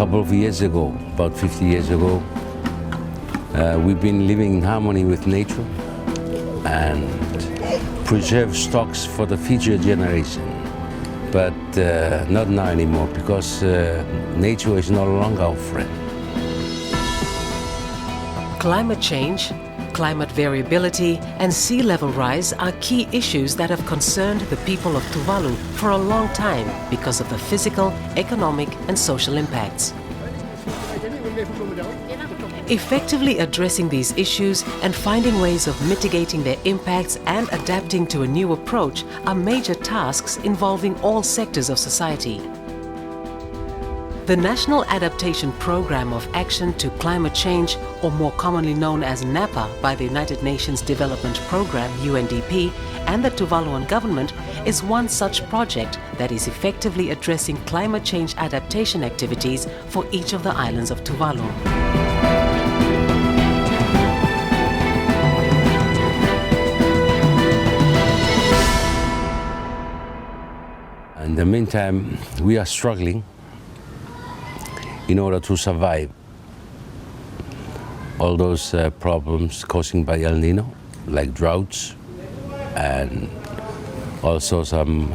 couple of years ago, about 50 years ago, we've been living in harmony with nature and preserve stocks for the future generation. But not now anymore, because nature is no longer our friend. Climate change, climate variability and sea level rise are key issues that have concerned the people of Tuvalu for a long time because of the physical, economic and social impacts. Effectively addressing these issues and finding ways of mitigating their impacts and adapting to a new approach are major tasks involving all sectors of society. The National Adaptation Program of Action to Climate Change, or more commonly known as NAPA by the United Nations Development Programme UNDP and the Tuvaluan government, is one such project that is effectively addressing climate change adaptation activities for each of the islands of Tuvalu. In the meantime, we are struggling in order to survive all those problems caused by El Nino, like droughts, and also some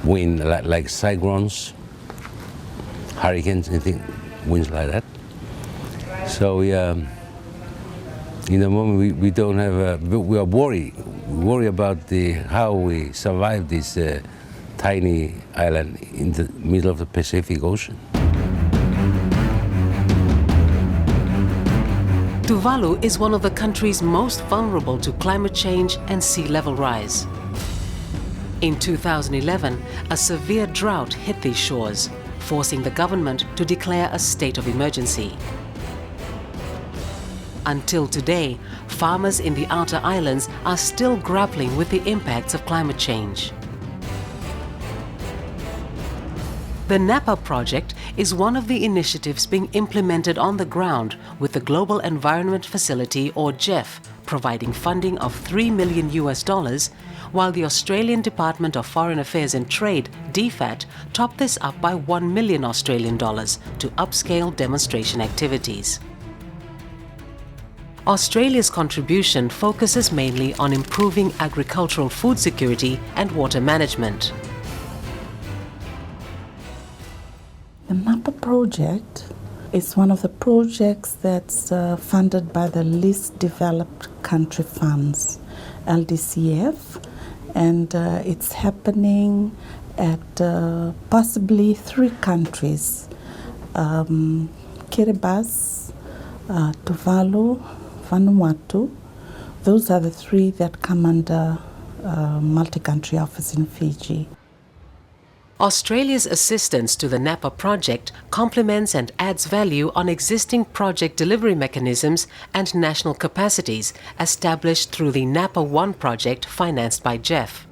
wind, like cyclones, hurricanes, anything, winds like that. So in the moment we don't have, we are worried. We worry about how we survive this tiny island in the middle of the Pacific Ocean. Tuvalu is one of the countries most vulnerable to climate change and sea level rise. In 2011, a severe drought hit these shores, forcing the government to declare a state of emergency. Until today, farmers in the outer islands are still grappling with the impacts of climate change. The NAPA project is one of the initiatives being implemented on the ground with the Global Environment Facility, or GEF, providing funding of $3 million, while the Australian Department of Foreign Affairs and Trade, DFAT, topped this up by $1 million to upscale demonstration activities. Australia's contribution focuses mainly on improving agricultural food security and water management. The NAPA project is one of the projects that's funded by the Least Developed Country Funds, LDCF, and it's happening at possibly 3 countries, Kiribati, Tuvalu, Vanuatu. Those are the 3 that come under multi-country office in Fiji. Australia's assistance to the NAPA project complements and adds value on existing project delivery mechanisms and national capacities established through the NAPA 1 project financed by GEF.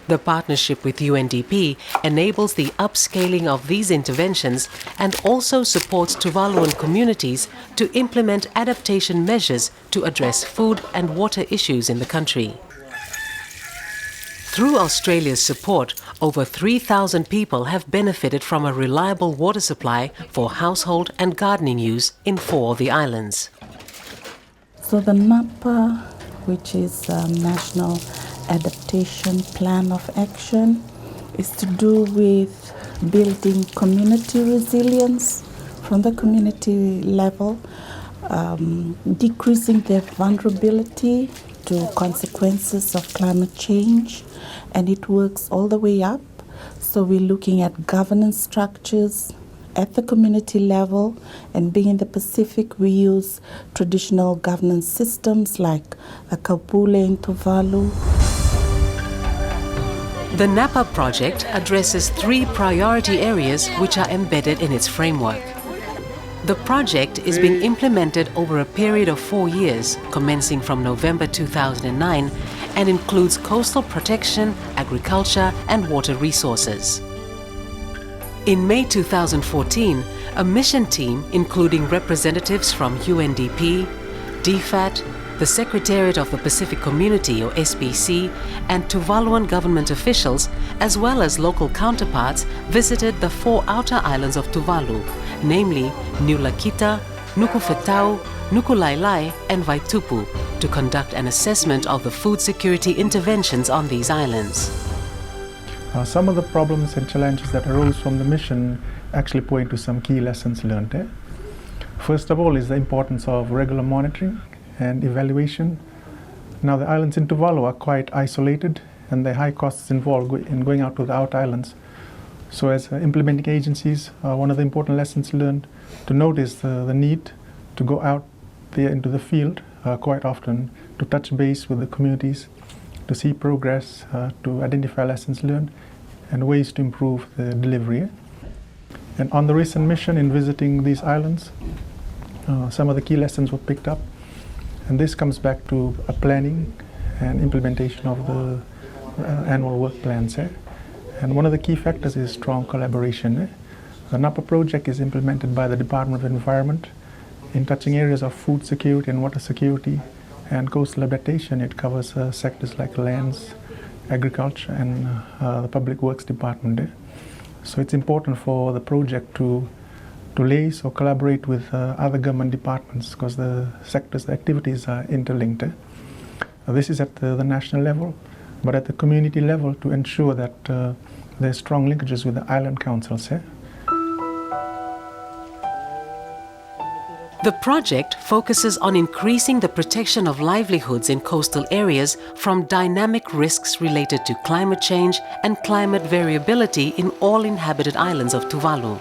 The partnership with UNDP enables the upscaling of these interventions and also supports Tuvaluan communities to implement adaptation measures to address food and water issues in the country. Through Australia's support, over 3,000 people have benefited from a reliable water supply for household and gardening use in 4 of the islands. So the NAPA, which is a National Adaptation Plan of Action, is to do with building community resilience from the community level, decreasing their vulnerability to consequences of climate change, and it works all the way up. So we're looking at governance structures at the community level, and being in the Pacific, we use traditional governance systems like the Kaupule in Tuvalu. The NAPA project addresses 3 priority areas which are embedded in its framework. The project is being implemented over a period of 4 years, commencing from November 2009, and includes coastal protection, agriculture and water resources. In May 2014, a mission team, including representatives from UNDP, DFAT, the Secretariat of the Pacific Community, or SPC, and Tuvaluan government officials, as well as local counterparts, visited the 4 outer islands of Tuvalu, namely Nulakita, Nukufetau, Nukulailai and Vaitupu, to conduct an assessment of the food security interventions on these islands. Some of the problems and challenges that arose from the mission actually point to some key lessons learned. First of all is the importance of regular monitoring and evaluation. Now the islands in Tuvalu are quite isolated and the high costs involved in going out to the outer islands. So as implementing agencies, one of the important lessons learned to notice the need to go out there into the field quite often to touch base with the communities, to see progress, to identify lessons learned and ways to improve the delivery. And on the recent mission in visiting these islands, some of the key lessons were picked up, and this comes back to a planning and implementation of the annual work plans. And one of the key factors is strong collaboration. The NAPA project is implemented by the Department of Environment in touching areas of food security and water security and coastal adaptation. It covers sectors like lands, agriculture and the Public Works Department. So it's important for the project to liaise or collaborate with other government departments because the sectors, the activities are interlinked. This is at the national level, but at the community level to ensure that there's strong linkages with the island councils. The project focuses on increasing the protection of livelihoods in coastal areas from dynamic risks related to climate change and climate variability in all inhabited islands of Tuvalu.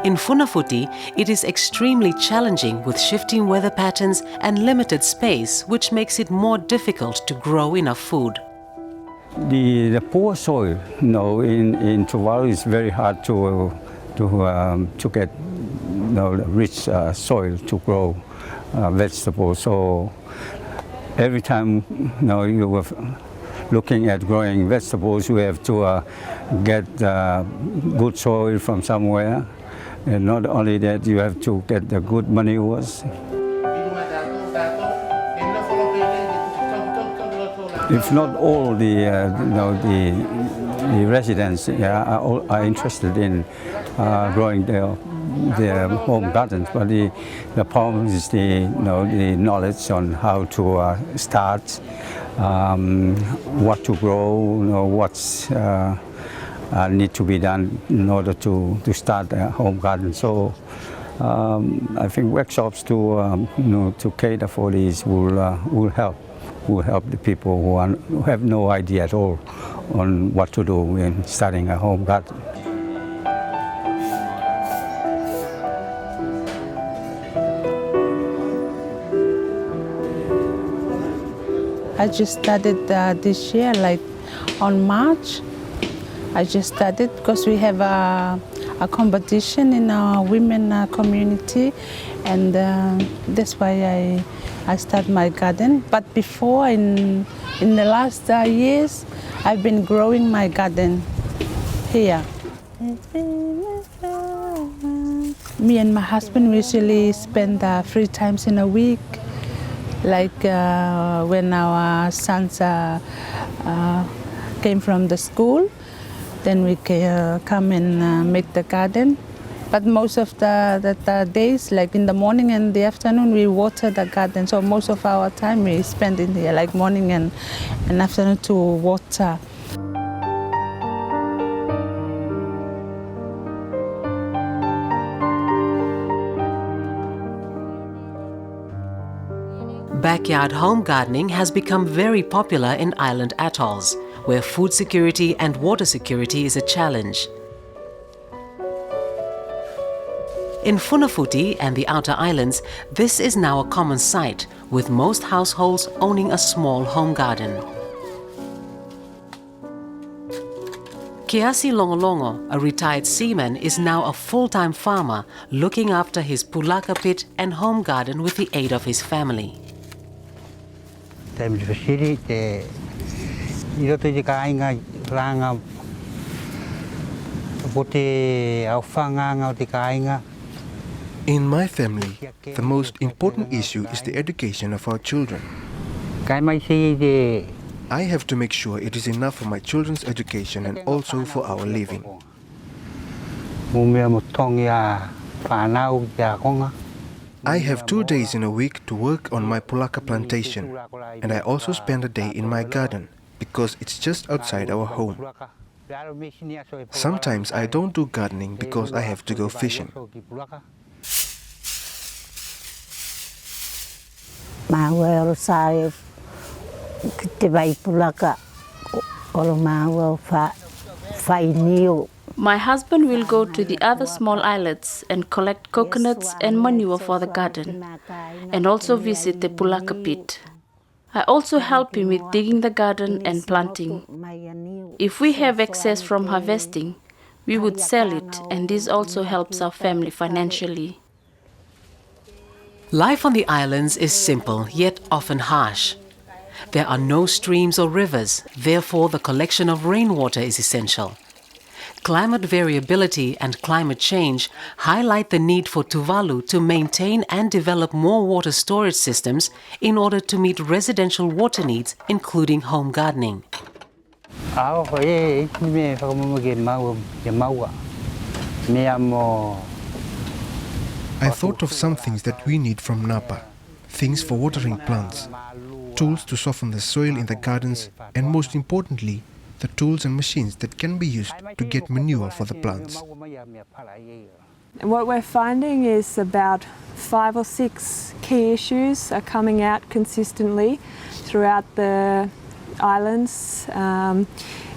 In Funafuti, it is extremely challenging with shifting weather patterns and limited space, which makes it more difficult to grow enough food. The poor soil, in Tuvalu is very hard to get rich soil to grow vegetables. So every time you are looking at growing vegetables, you have to get good soil from somewhere. And not only that, you have to get the good manures. If not all the residents are interested in growing their home gardens, but the problem is the knowledge on how to start, what to grow, what's need to be done in order to start a home garden. So I think workshops to cater for these will help the people who have no idea at all on what to do in starting a home garden. I just started this year, like on March. I just started because we have a competition in our women community, and that's why I start my garden. But before, in the last years, I've been growing my garden here. Me and my husband usually spend 3 times in a week, like when our sons came from the school. Then we come and make the garden. But most of the days, like in the morning and the afternoon, we water the garden. So most of our time we spend in here, like morning and afternoon to water. Backyard home gardening has become very popular in island atolls, where food security and water security is a challenge. In Funafuti and the outer islands, this is now a common sight, with most households owning a small home garden. Kiasi Longolongo, a retired seaman, is now a full-time farmer, looking after his pulaka pit and home garden with the aid of his family. In my family, the most important issue is the education of our children. I have to make sure it is enough for my children's education and also for our living. I have 2 days in a week to work on my pulaka plantation, and I also spend a day in my garden because it's just outside our home. Sometimes I don't do gardening because I have to go fishing. My husband will go to the other small islets and collect coconuts and manure for the garden, and also visit the Pulaka pit. I also help him with digging the garden and planting. If we have excess from harvesting, we would sell it, and this also helps our family financially. Life on the islands is simple, yet often harsh. There are no streams or rivers, therefore the collection of rainwater is essential. Climate variability and climate change highlight the need for Tuvalu to maintain and develop more water storage systems in order to meet residential water needs, including home gardening. I thought of some things that we need from NAPA, things for watering plants, tools to soften the soil in the gardens, and most importantly, the tools and machines that can be used to get manure for the plants. What we're finding is about 5 or 6 key issues are coming out consistently throughout the islands.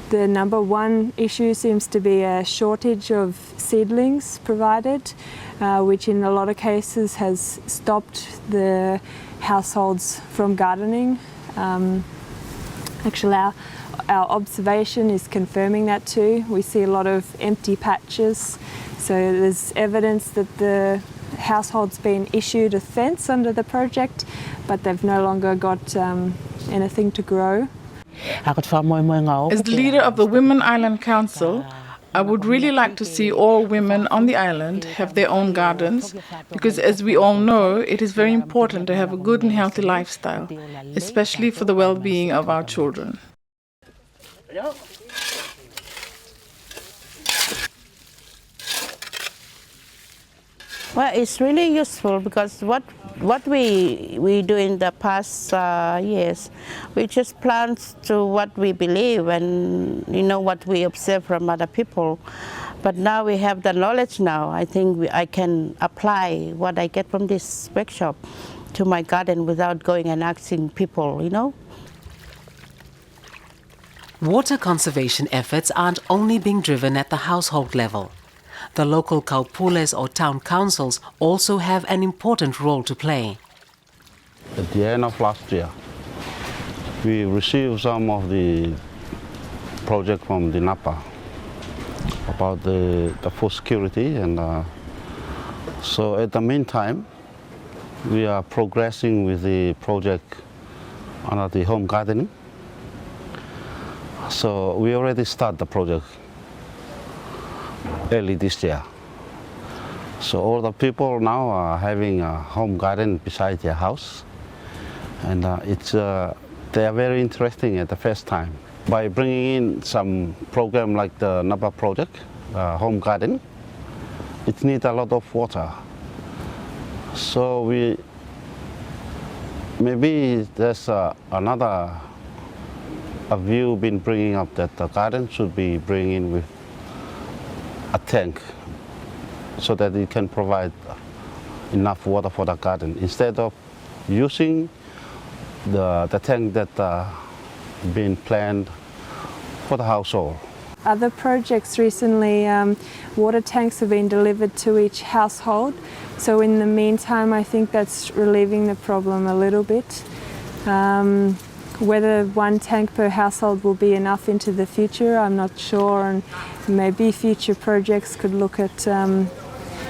The number one issue seems to be a shortage of seedlings provided, which in a lot of cases has stopped the households from gardening. Actually, our observation is confirming that too. We see a lot of empty patches. So there's evidence that the household's been issued a fence under the project, but they've no longer got anything to grow. As the leader of the Women Island Council, I would really like to see all women on the island have their own gardens, because as we all know, it is very important to have a good and healthy lifestyle, especially for the well-being of our children. Well, it's really useful because what we do in the past years, we just plant to what we believe and what we observe from other people. But now we have the knowledge now. I think I can apply what I get from this workshop to my garden without going and asking people, Water conservation efforts aren't only being driven at the household level. The local kaupules or town councils also have an important role to play. At the end of last year, we received some of the project from the NAPA about the food security, and so at the meantime, we are progressing with the project under the home gardening. So we already started the project early this year. So all the people now are having a home garden beside their house, and they are very interesting at the first time. By bringing in some program like the NAPA project, home garden, it needs a lot of water. So maybe there's another view been bringing up that the garden should be bringing with a tank so that it can provide enough water for the garden instead of using the tank that been planned for the household. Other projects recently, water tanks have been delivered to each household. So in the meantime, I think that's relieving the problem a little bit. Whether one tank per household will be enough into the future, I'm not sure, and maybe future projects could look at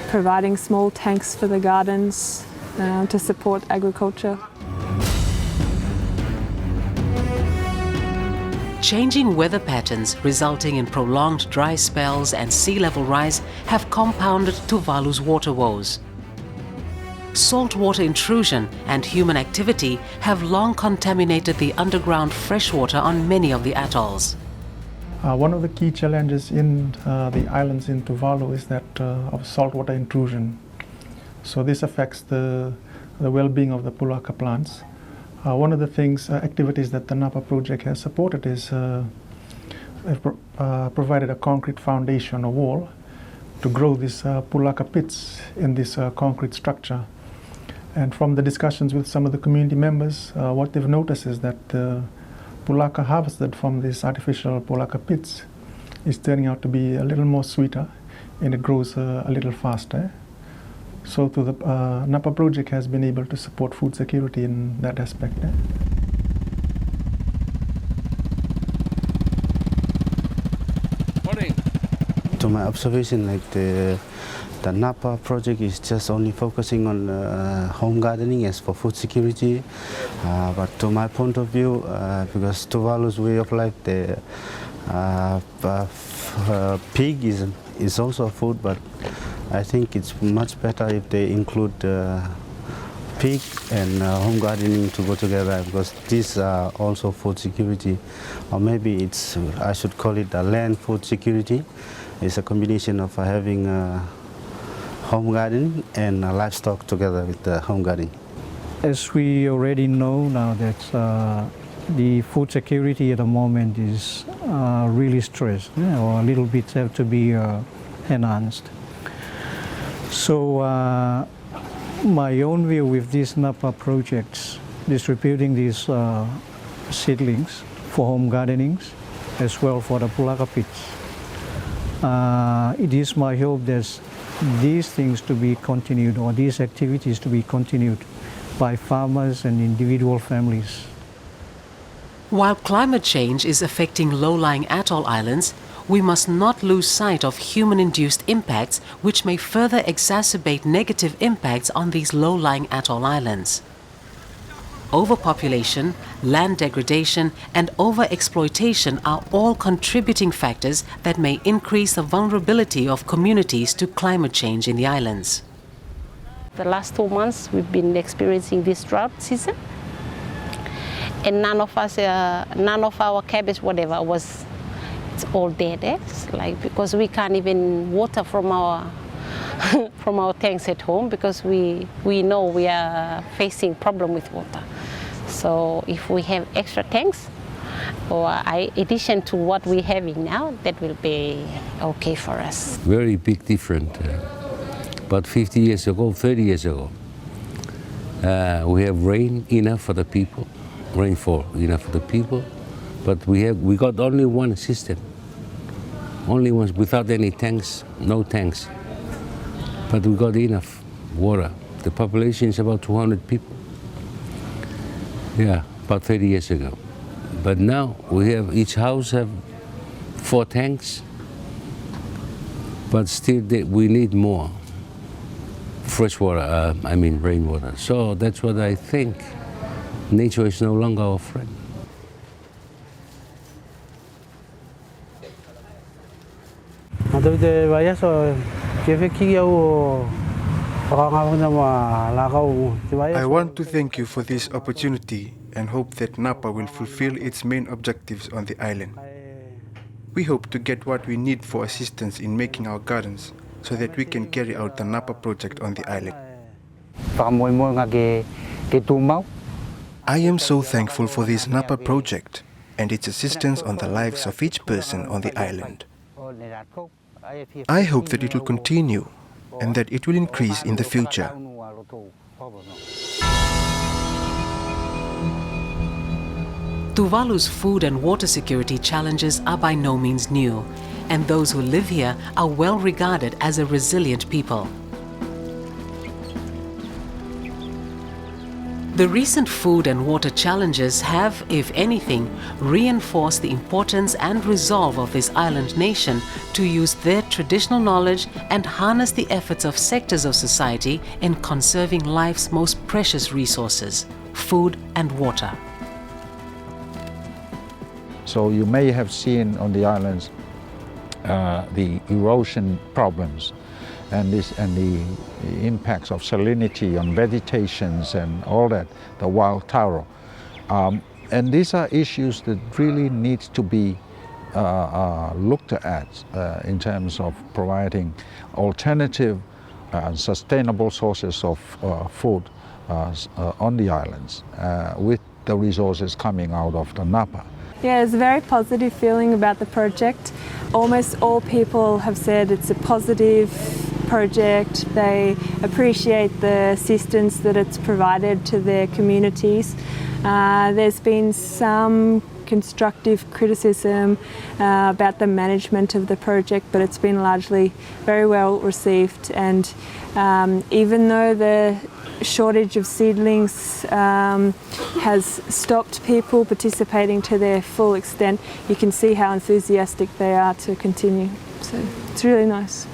providing small tanks for the gardens to support agriculture. Changing weather patterns resulting in prolonged dry spells and sea level rise have compounded Tuvalu's water woes. saltwater intrusion and human activity have long contaminated the underground freshwater on many of the atolls. One of the key challenges in the islands in Tuvalu is that of saltwater intrusion. So this affects the well-being of the pulaka plants. One of the activities that the NAPA project has supported is provided a concrete foundation or wall to grow these pulaka pits in this concrete structure. And from the discussions with some of the community members, what they've noticed is that the pulaka harvested from these artificial pulaka pits is turning out to be a little more sweeter and it grows a little faster. So the NAPA project has been able to support food security in that aspect. To my observation, like the NAPA project is just only focusing on home gardening as for food security. But to my point of view, because Tuvalu's way of life, the pig is also food, but I think it's much better if they include pig and home gardening to go together, because these are also food security, or maybe I should call it a land food security. It's a combination of having home garden and livestock together with the home garden. As we already know now that the food security at the moment is really stressed, or a little bit have to be enhanced. So my own view with these NAPA projects, distributing these seedlings for home gardenings as well for the pulaka pits, it is my hope that these things to be continued, or these activities to be continued by farmers and individual families. While climate change is affecting low-lying atoll islands, we must not lose sight of human-induced impacts which may further exacerbate negative impacts on these low-lying atoll islands. Overpopulation, land degradation and overexploitation are all contributing factors that may increase the vulnerability of communities to climate change in the islands. The last 2 months we've been experiencing this drought season, and none of our cabbage, whatever, it's all dead. It's like, because we can't even water from our from our tanks at home, because we know we are facing problem with water. So if we have extra tanks, or addition to what we're having now, that will be okay for us. Very big difference. About 50 years ago, 30 years ago, we have rain enough for the people, rainfall enough for the people, but we got only one system, only one, without any tanks, no tanks. But we got enough water. The population is about 200 people. Yeah, about 30 years ago. But now each house have 4 tanks, but still we need more fresh water, rainwater. So that's what I think. Nature is no longer our friend. I want to thank you for this opportunity and hope that NAPA will fulfill its main objectives on the island. We hope to get what we need for assistance in making our gardens so that we can carry out the NAPA project on the island. I am so thankful for this NAPA project and its assistance on the lives of each person on the island. I hope that it will continue and that it will increase in the future. Tuvalu's food and water security challenges are by no means new, and those who live here are well regarded as a resilient people. The recent food and water challenges have, if anything, reinforced the importance and resolve of this island nation to use their traditional knowledge and harness the efforts of sectors of society in conserving life's most precious resources, food and water. So you may have seen on the islands the erosion problems. and the impacts of salinity on vegetations and all that, the wild taro. And these are issues that really need to be looked at in terms of providing alternative and sustainable sources of food on the islands with the resources coming out of the NAPA. Yeah, there's a very positive feeling about the project. Almost all people have said it's a positive project. They appreciate the assistance that it's provided to their communities. There's been some constructive criticism about the management of the project, but it's been largely very well received. And even though the shortage of seedlings has stopped people participating to their full extent, you can see how enthusiastic they are to continue. So it's really nice.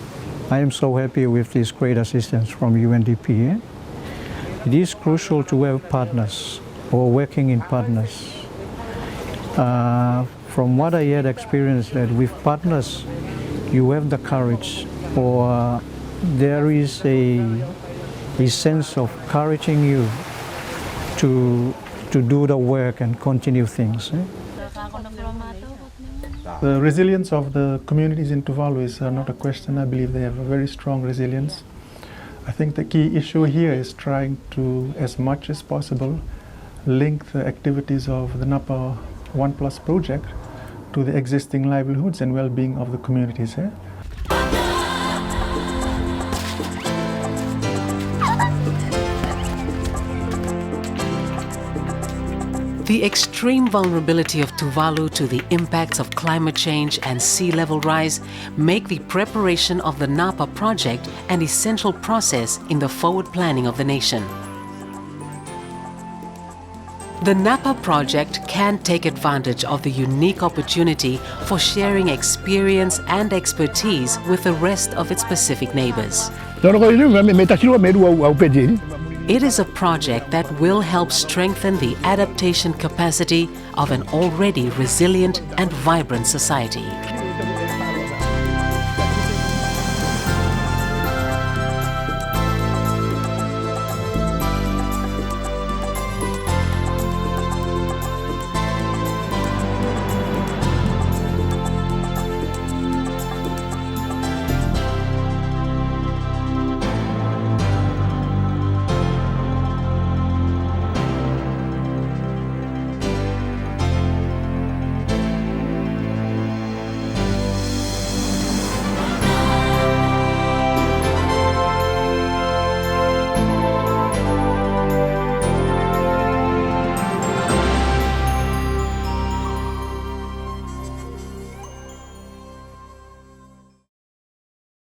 I am so happy with this great assistance from UNDP. It is crucial to have partners or working in partners. From what I had experienced, that with partners you have the courage, or there is a sense of encouraging you to do the work and continue things. The resilience of the communities in Tuvalu is not a question. I believe they have a very strong resilience. I think the key issue here is trying to, as much as possible, link the activities of the NAPA 1+ project to the existing livelihoods and well-being of the communities here. The extreme vulnerability of Tuvalu to the impacts of climate change and sea level rise make the preparation of the NAPA project an essential process in the forward planning of the nation. The NAPA project can take advantage of the unique opportunity for sharing experience and expertise with the rest of its Pacific neighbors. It is a project that will help strengthen the adaptation capacity of an already resilient and vibrant society.